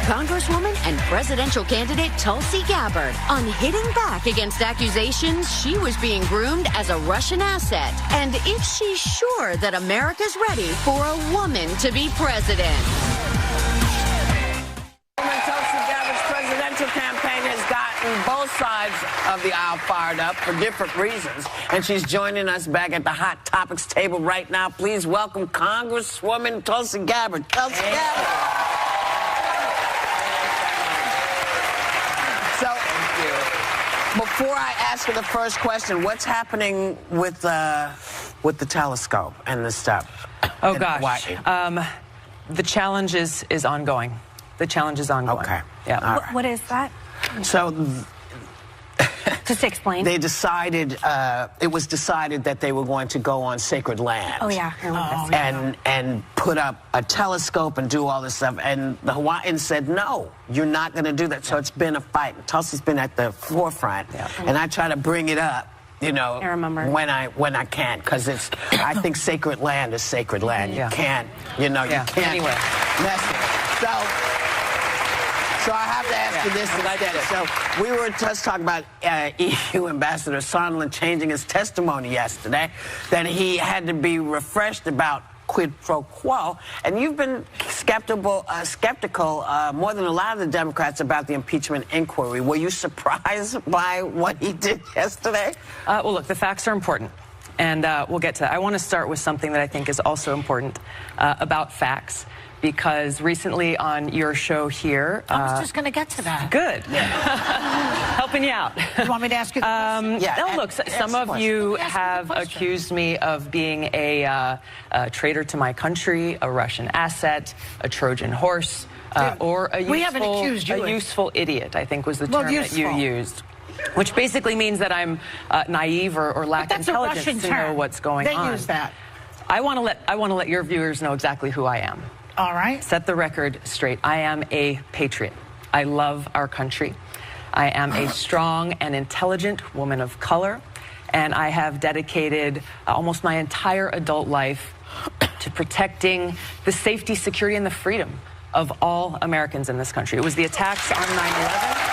Congresswoman and presidential candidate Tulsi Gabbard on hitting back against accusations she was being groomed as a Russian asset, and if she's sure that America's ready for a woman to be president. Tulsi Gabbard's presidential campaign has gotten both sides of the aisle fired up for different reasons, and she's joining us back at the Hot Topics table right now. Please welcome Congresswoman Tulsi Gabbard. Tulsi Gabbard. So, before I ask you the first question, what's happening with the telescope and the stuff? Oh, gosh. The challenge is ongoing. The challenge is ongoing. Okay. Yeah. What is that? So, just to explain. they decided, it was decided that they were going to go on sacred land. Oh, yeah. And put up a telescope and do all this stuff. And the Hawaiians said, no, you're not going to do that. So it's been a fight. Tulsi's been at the forefront. Yeah. And I try to bring it up, you know, I remember. when I can, because it's, I think sacred land is sacred land. You can't, you know, you can't mess with it. So I have to ask you this instead. So we were just talking about EU Ambassador Sondland changing his testimony yesterday, that he had to be refreshed about quid pro quo, and you've been skeptical more than a lot of the Democrats about the impeachment inquiry. Were you surprised by what he did yesterday? Well, look, the facts are important, and we'll get to that. I want to start with something that I think is also important about facts, because recently on your show here... I was just going to get to that. Good. Helping you out. You want me to ask you the question? No, look, some of you have accused me of being a traitor to my country, a Russian asset, a Trojan horse, or a useful idiot, I think was the term that you used. Which basically means that I'm naive or lack intelligence to know what's going on. They use that. I want to let your viewers know exactly who I am. All right. Set the record straight. I am a patriot. I love our country. I am a strong and intelligent woman of color, and I have dedicated almost my entire adult life to protecting the safety, security, and the freedom of all Americans in this country. It was the attacks on 9/11.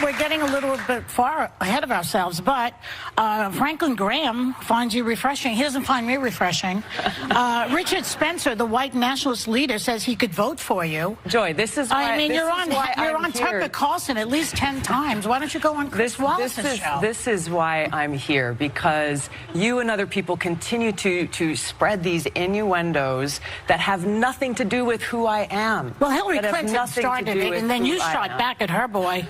We're getting a little bit far ahead of ourselves, but Franklin Graham finds you refreshing. He doesn't find me refreshing. Richard Spencer, the white nationalist leader, says he could vote for you. Joy, this is why... I mean, you're on Tucker Carlson at least 10 times. Why don't you go on Chris Wallace's show? This is why I'm here, because you and other people continue to spread these innuendos that have nothing to do with who I am. Well, Hillary Clinton started it, and then you shot back at her, boy.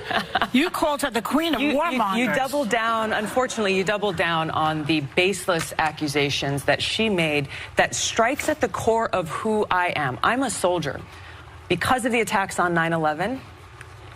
You called her the queen of warmongers. You doubled down, unfortunately, you doubled down on the baseless accusations that she made that strikes at the core of who I am. I'm a soldier. Because of the attacks on 9/11,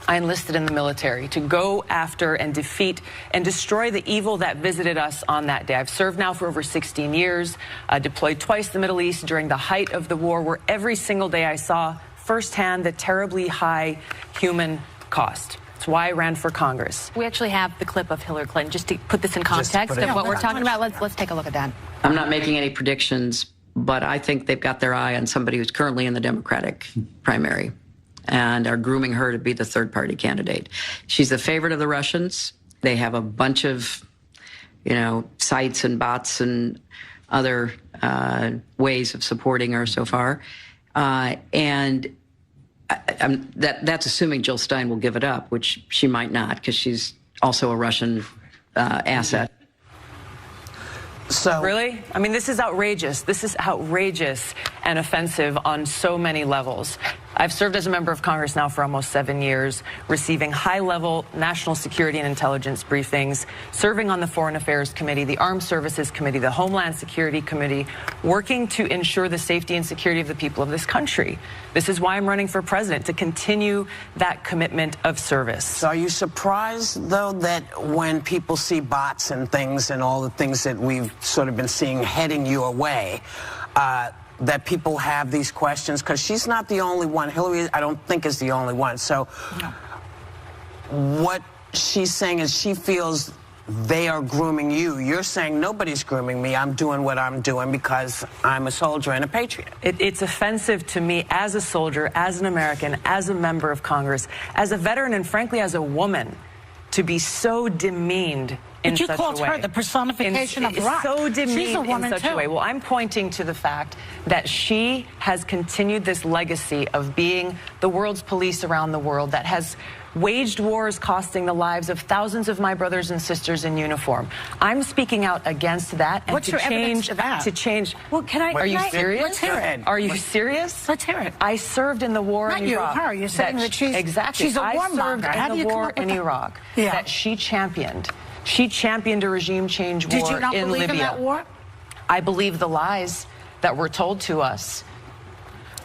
I enlisted in the military to go after and defeat and destroy the evil that visited us on that day. I've served now for over 16 years, deployed twice to the Middle East during the height of the war, where every single day I saw firsthand the terribly high human cost. That's why I ran for Congress. We actually have the clip of Hillary Clinton, just to put this in context of what we're talking about. Let's take a look at that. I'm not making any predictions, but I think they've got their eye on somebody who's currently in the Democratic primary and are grooming her to be the third-party candidate. She's the favorite of the Russians. They have a bunch of, sites and bots and other ways of supporting her so far. And that's assuming Jill Stein will give it up, which she might not, because she's also a Russian asset. So really? I mean, this is outrageous. This is outrageous and offensive on so many levels. I've served as a member of Congress now for almost 7 years, receiving high-level national security and intelligence briefings, serving on the Foreign Affairs Committee, the Armed Services Committee, the Homeland Security Committee, working to ensure the safety and security of the people of this country. This is why I'm running for president, to continue that commitment of service. So are you surprised, though, that when people see bots and things and all the things that we've sort of been seeing heading your way, that people have these questions? Because she's not the only one. Hillary, I don't think, is the only one. So what she's saying is she feels they are grooming you. You're saying nobody's grooming me. I'm doing what I'm doing because I'm a soldier and a patriot. It's offensive to me as a soldier, as an American, as a member of Congress, as a veteran, and frankly as a woman, to be so demeaned in such a way. But you called her the personification of rock. So demeaned She's a woman in such too. a way. Well, I'm pointing to the fact that she has continued this legacy of being the world's police around the world, that has waged wars costing the lives of thousands of my brothers and sisters in uniform. I'm speaking out against that. And What's your evidence to that? To change. Well, can I? Are you serious? Let's hear it. Are you serious? Let's hear it. I served in the war Not in you, Iraq. her. You're saying that she's exactly. she's a warmonger. I How do served you in the come war up with in that? Iraq Yeah. that she championed. She championed a regime change war in Libya. Did you not believe in that war? I believe the lies that were told to us.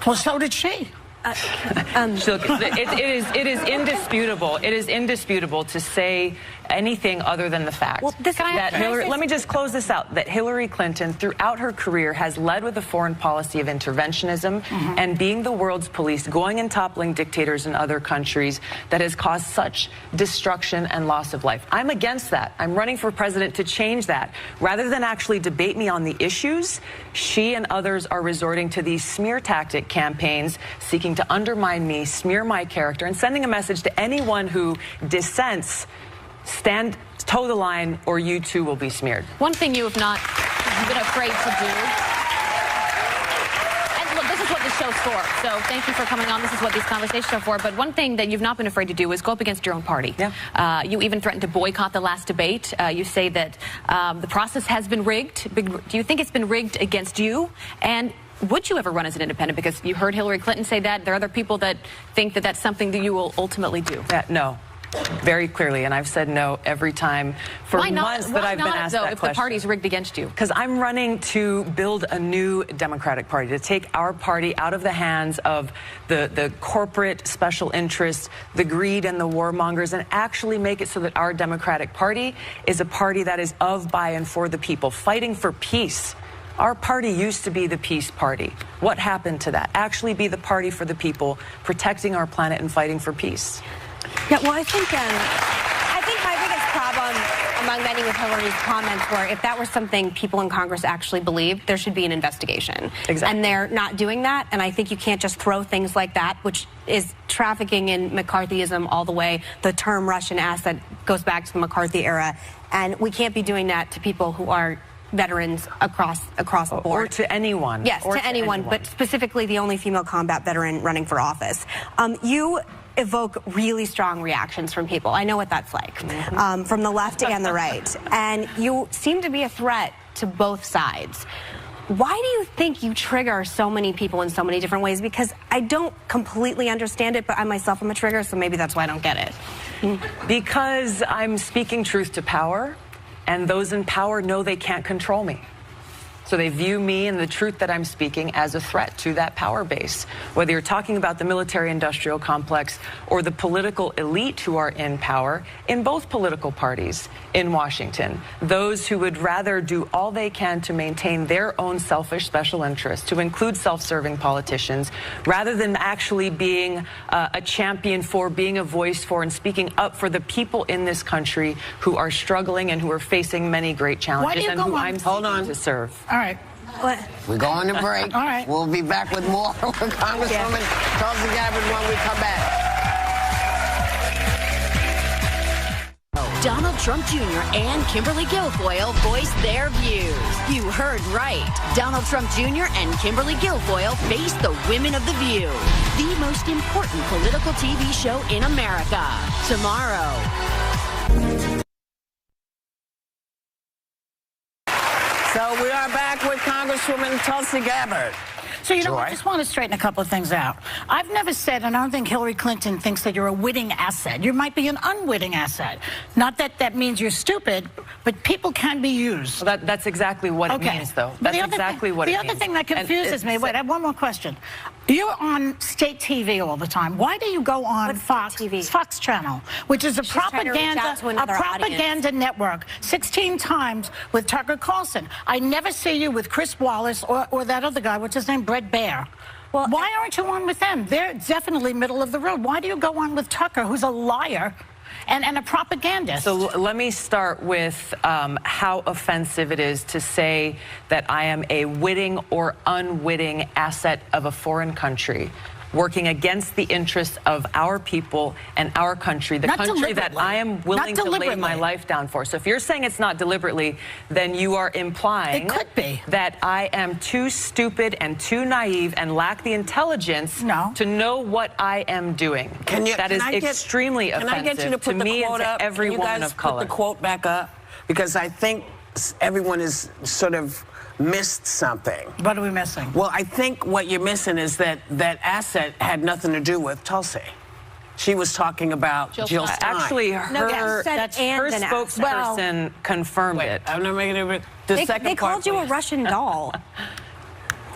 Well, so did she. Look, it is indisputable. It is indisputable to say anything other than the fact that Hillary. Let me just close this out. That Hillary Clinton, throughout her career, has led with a foreign policy of interventionism and being the world's police, going and toppling dictators in other countries that has caused such destruction and loss of life. I'm against that. I'm running for president to change that. Rather than actually debate me on the issues, she and others are resorting to these smear tactic campaigns, seeking to undermine me, smear my character, and sending a message to anyone who dissents: toe the line, or you too will be smeared. One thing you have not been afraid to do, and look, this is what this show's for, so thank you for coming on. This is what these conversations are for. But one thing that you've not been afraid to do is go up against your own party. Yeah. You even threatened to boycott the last debate. You say that the process has been rigged. Do you think it's been rigged against you? And would you ever run as an independent? Because you heard Hillary Clinton say that. There are other people that think that that's something that you will ultimately do. No. Very clearly, and I've said no every time for months that I've been asked that question. If the party's rigged against you? Because I'm running to build a new Democratic Party, to take our party out of the hands of the corporate special interests, the greed and the warmongers, and actually make it so that our Democratic Party is a party that is of, by, and for the people, fighting for peace. Our party used to be the peace party. What happened to that? Actually be the party for the people, protecting our planet and fighting for peace. Yeah, well, I think my biggest problem among many with Hillary's comments were if that were something people in Congress actually believed, there should be an investigation. Exactly. And they're not doing that, and I think you can't just throw things like that, which is trafficking in McCarthyism all the way. The term Russian asset goes back to the McCarthy era, and we can't be doing that to people who are veterans across the board. Or to anyone. Yes, to anyone, but specifically the only female combat veteran running for office. You evoke really strong reactions from people. I know what that's like, from the left and the right. And you seem to be a threat to both sides. Why do you think you trigger so many people in so many different ways? Because I don't completely understand it, but I myself am a trigger, so maybe that's why I don't get it. Because I'm speaking truth to power, and those in power know they can't control me. So they view me and the truth that I'm speaking as a threat to that power base. Whether you're talking about the military-industrial complex or the political elite who are in power in both political parties in Washington, those who would rather do all they can to maintain their own selfish special interests, to include self-serving politicians, rather than actually being a champion for, being a voice for, and speaking up for the people in this country who are struggling and who are facing many great challenges and who I'm seeking to serve. All right. We're going to break. All right. We'll be back with more with Congresswoman Tulsi Gabbard when we come back. Donald Trump Jr. and Kimberly Guilfoyle voice their views. You heard right. Donald Trump Jr. and Kimberly Guilfoyle face the Women of the View, the most important political TV show in America. Tomorrow. So we are back with Congresswoman Tulsi Gabbard. So, you know, I just want to straighten a couple of things out. I've never said, and I don't think Hillary Clinton thinks that you're a witting asset. You might be an unwitting asset. Not that that means you're stupid, but people can be used. Well, that's exactly what it means, though. That's exactly what it means. The other thing that confuses me, wait, I have one more question. You're on state TV all the time. Why do you go on Fox Channel, which is a propaganda network, 16 times with Tucker Carlson? I never see you with Chris Wallace or that other guy, what's his name, Brett Baer. Well, why aren't you on with them? They're definitely middle of the road. Why do you go on with Tucker, who's a liar? and a propagandist. So let me start with how offensive it is to say that I am a witting or unwitting asset of a foreign country, working against the interests of our people and our country, the country that I am willing to lay my life down for. So if you're saying it's not deliberately, then you are implying that I am too stupid and too naive and lack the intelligence to know what I am doing. That is extremely offensive to me and to every woman of color. Put the quote back up, because I think everyone is sort of missed something. What are we missing? Well, I think what you're missing is that that asset had nothing to do with Tulsi. She was talking about Jill Stein. Actually, her spokesperson confirmed it. I'm not making it. They called you a Russian doll.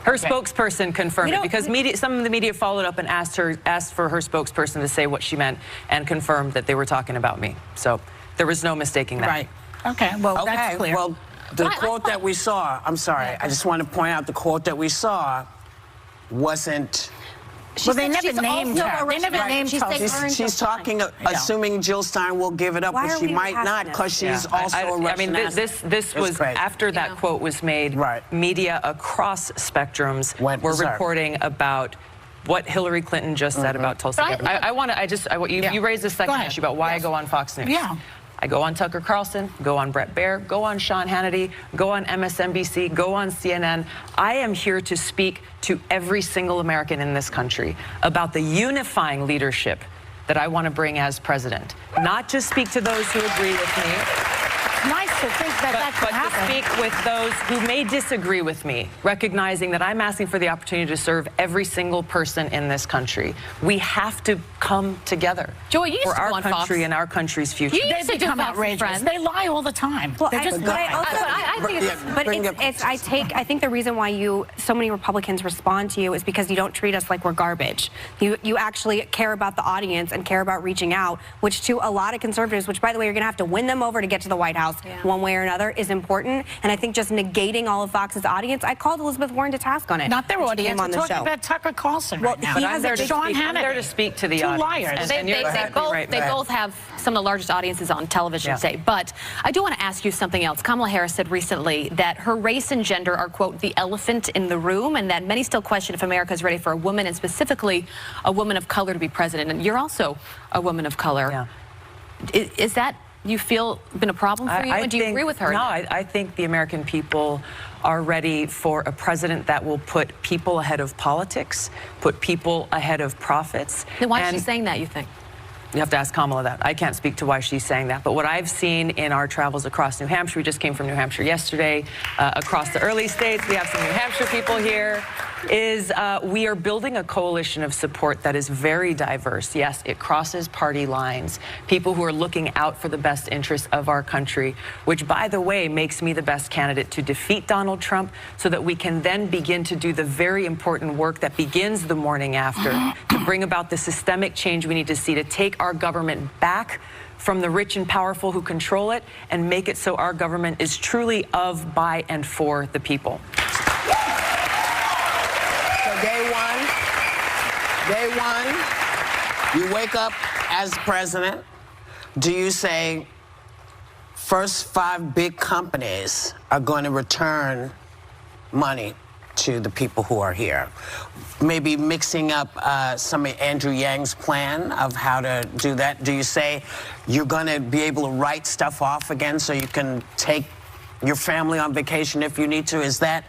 Her spokesperson confirmed it, because some of the media followed up and asked for her spokesperson to say what she meant, and confirmed that they were talking about me. So there was no mistaking that. Right. Okay. Well, that's clear. Well, the quote that we saw, I'm sorry, I just want to point out the quote that we saw wasn't... Well, they never named her. They never named her. She's talking, assuming Jill Stein will give it up, but she might not, because she's also a Russian asset. This was after that quote was made. Media across spectrums were reporting about what Hillary Clinton just said about Tulsi Gabbard. You raised a second issue about why I go on Fox News. Yeah. I go on Tucker Carlson, go on Bret Baier, go on Sean Hannity, go on MSNBC, go on CNN. I am here to speak to every single American in this country about the unifying leadership that I want to bring as president. Not just speak to those who agree with me. It's nice to think that but to speak with those who may disagree with me, recognizing that I'm asking for the opportunity to serve every single person in this country. We have to come together for our country and our country's future. They become outrageous. They lie all the time. Well, I think the reason why so many Republicans respond to you is because you don't treat us like we're garbage. You actually care about the audience and care about reaching out, which to a lot of conservatives, which by the way, you're going to have to win them over to get to the White House one way or another, is important. And I think just negating all of Fox's audience, I called Elizabeth Warren to task on it. Not their audience. I'm talking about Tucker Carlson right now. I'm there to speak to the audience. Liars. They both have some of the largest audiences on television today. But I do want to ask you something else. Kamala Harris said recently that her race and gender are, quote, the elephant in the room, and that many still question if America is ready for a woman, and specifically a woman of color, to be president. And you're also a woman of color. Is that, you feel, been a problem for you? And do you agree with her? No, I think the American people are ready for a president that will put people ahead of politics, put people ahead of profits. Then why is she saying that, you think? You have to ask Kamala that. I can't speak to why she's saying that. But what I've seen in our travels across New Hampshire, we just came from New Hampshire yesterday, across the early states, we have some New Hampshire people here, is we are building a coalition of support that is very diverse. Yes, it crosses party lines. People who are looking out for the best interests of our country, which, by the way, makes me the best candidate to defeat Donald Trump, so that we can then begin to do the very important work that begins the morning after, to bring about the systemic change we need to see, to take our government back from the rich and powerful who control it, and make it so our government is truly of, by, and for the people. Day one, you wake up as president. Do you say, first 5 big companies are going to return money to the people who are here? Maybe mixing up some of Andrew Yang's plan of how to do that. Do you say you're going to be able to write stuff off again so you can take your family on vacation if you need to? Is that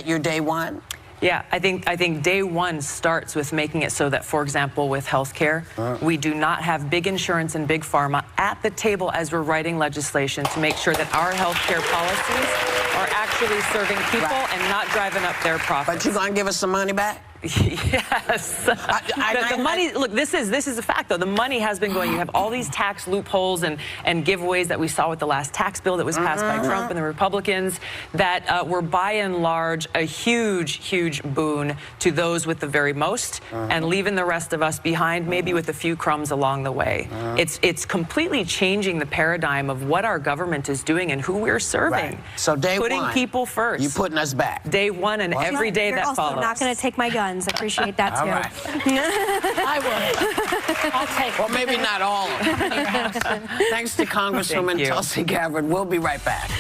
your day one? Yeah, I think day one starts with making it so that, for example, with health care, we do not have big insurance and big pharma at the table as we're writing legislation to make sure that our health care policies are actually serving people and not driving up their profits. But you're going to give us some money back? Yes. The money, look, this is a fact, though. The money has been going. You have all these tax loopholes and giveaways that we saw with the last tax bill that was passed by Trump and the Republicans that were, by and large, a huge, huge boon to those with the very most and leaving the rest of us behind, maybe with a few crumbs along the way. It's completely changing the paradigm of what our government is doing and who we're serving. So day one, putting people first. You putting us back. Day one and every day that follows. You're also not going to take my gun. guns. Appreciate that, too. All right. I would. I'll take Well, maybe not all of them. Thanks to Congresswoman Tulsi Gabbard. We'll be right back.